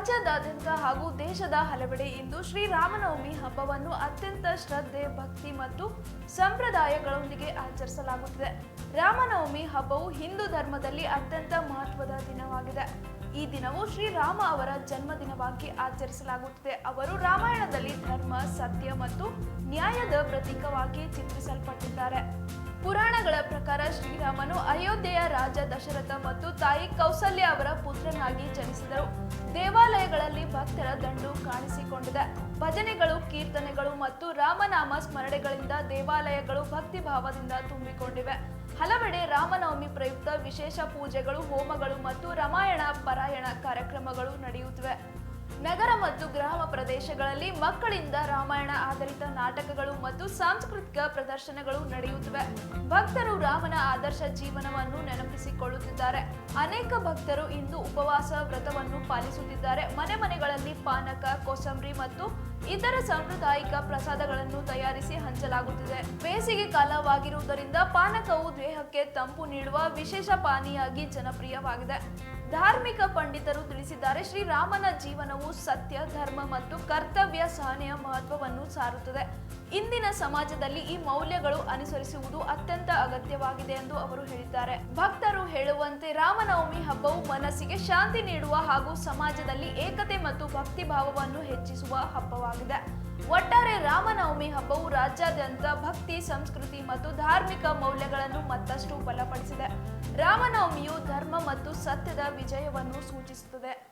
ರಾಜ್ಯದಾದ್ಯಂತ ಹಾಗೂ ದೇಶದ ಹಲವೆಡೆ ಇಂದು ಶ್ರೀರಾಮನವಮಿ ಹಬ್ಬವನ್ನು ಅತ್ಯಂತ ಶ್ರದ್ಧೆ, ಭಕ್ತಿ ಮತ್ತು ಸಂಪ್ರದಾಯಗಳೊಂದಿಗೆ ಆಚರಿಸಲಾಗುತ್ತಿದೆ. ರಾಮನವಮಿ ಹಬ್ಬವು ಹಿಂದೂ ಧರ್ಮದಲ್ಲಿ ಅತ್ಯಂತ ಮಹತ್ವದ ದಿನವಾಗಿದೆ. ಈ ದಿನವು ಶ್ರೀರಾಮ ಅವರ ಜನ್ಮದಿನವಾಗಿ ಆಚರಿಸಲಾಗುತ್ತದೆ. ಅವರು ರಾಮಾಯಣದಲ್ಲಿ ಧರ್ಮ, ಸತ್ಯ ಮತ್ತು ನ್ಯಾಯದ ಪ್ರತೀಕವಾಗಿ ಚಿತ್ರಿಸಲ್ಪಟ್ಟಿದ್ದಾರೆ. ಪುರಾಣಗಳ ಪ್ರಕಾರ ಶ್ರೀರಾಮನು ಅಯೋಧ್ಯೆಯ ರಾಜ ದಶರಥ ಮತ್ತು ತಾಯಿ ಕೌಸಲ್ಯ ಅವರ ಪುತ್ರನಾಗಿ ಜನಿಸಿದರು. ದೇವಾಲಯಗಳಲ್ಲಿ ಭಕ್ತರ ದಂಡು ಕಾಣಿಸಿಕೊಂಡಿದೆ. ಭಜನೆಗಳು, ಕೀರ್ತನೆಗಳು ಮತ್ತು ರಾಮನಾಮ ಸ್ಮರಣೆಗಳಿಂದ ದೇವಾಲಯಗಳು ಭಕ್ತಿ ಭಾವದಿಂದ ತುಂಬಿಕೊಂಡಿವೆ. ಹಲವೆಡೆ ರಾಮನವಮಿ ಪ್ರಯುಕ್ತ ವಿಶೇಷ ಪೂಜೆಗಳು, ಹೋಮಗಳು ಮತ್ತು ರಾಮಾಯಣ ಪಾರಾಯಣ ಕಾರ್ಯಕ್ರಮಗಳು ನಡೆಯುತ್ತಿವೆ. ನಗರ ಮತ್ತು ಗ್ರಾಮ ಪ್ರದೇಶಗಳಲ್ಲಿ ಮಕ್ಕಳಿಂದ ರಾಮಾಯಣ ಆಧಾರಿತ ನಾಟಕಗಳು ಮತ್ತು ಸಾಂಸ್ಕೃತಿಕ ಪ್ರದರ್ಶನಗಳು ನಡೆಯುತ್ತಿವೆ. ಭಕ್ತರು ರಾಮನ ಆದರ್ಶ ಜೀವನವನ್ನು ನೆನಪಿಸಿಕೊಳ್ಳುತ್ತಿದ್ದಾರೆ. ಅನೇಕ ಭಕ್ತರು ಇಂದು ಉಪವಾಸ ವ್ರತವನ್ನು ಪಾಲಿಸುತ್ತಿದ್ದಾರೆ. ಮನೆ ಮನೆಗಳಲ್ಲಿ ಪಾನಕ, ಕೋಸಂಬರಿ ಮತ್ತು ಇತರ ಸಾಂಪ್ರದಾಯಿಕ ಪ್ರಸಾದಗಳನ್ನು ತಯಾರಿಸಿ ಹಂಚಲಾಗುತ್ತಿದೆ. ಬೇಸಿಗೆ ಕಾಲವಾಗಿರುವುದರಿಂದ ಪಾನಕವು ದೇಹಕ್ಕೆ ತಂಪು ನೀಡುವ ವಿಶೇಷ ಪಾನೀಯಾಗಿ ಜನಪ್ರಿಯವಾಗಿದೆ. ಧಾರ್ಮಿಕ ಪಂಡಿತರು ತಿಳಿಸಿದ್ದಾರೆ, ಶ್ರೀರಾಮನ ಜೀವನವು ಸತ್ಯ, ಧರ್ಮ ಮತ್ತು ಕರ್ತವ್ಯ ಸಹನೆಯ ಮಹತ್ವವನ್ನು ಸಾರುತ್ತದೆ. ಇಂದಿನ ಸಮಾಜದಲ್ಲಿ ಈ ಮೌಲ್ಯಗಳು ಅನುಸರಿಸುವುದು ಅತ್ಯಂತ ಅಗತ್ಯವಾಗಿದೆ ಎಂದು ಅವರು ಹೇಳಿದ್ದಾರೆ. ಭಕ್ತರು ಹೇಳುವಂತೆ ರಾಮನವಮಿ ಹಬ್ಬವು ಮನಸ್ಸಿಗೆ ಶಾಂತಿ ನೀಡುವ ಹಾಗೂ ಸಮಾಜದಲ್ಲಿ ಏಕತೆ ಮತ್ತು ಭಕ್ತಿ ಭಾವವನ್ನು ಹೆಚ್ಚಿಸುವ ಹಬ್ಬವಾಗಿದೆ. ಒಟ್ಟಾರೆ ರಾಮನವಮಿ ಹಬ್ಬವು ರಾಜ್ಯಾದ್ಯಂತ ಭಕ್ತಿ, ಸಂಸ್ಕೃತಿ ಮತ್ತು ಧಾರ್ಮಿಕ ಮೌಲ್ಯಗಳನ್ನು ಮತ್ತಷ್ಟು ಬಲಪಡಿಸಿದೆ. ರಾಮನವಮಿಯು ಧರ್ಮ ಮತ್ತು ಸತ್ಯದ ವಿಜಯವನ್ನು ಸೂಚಿಸುತ್ತದೆ.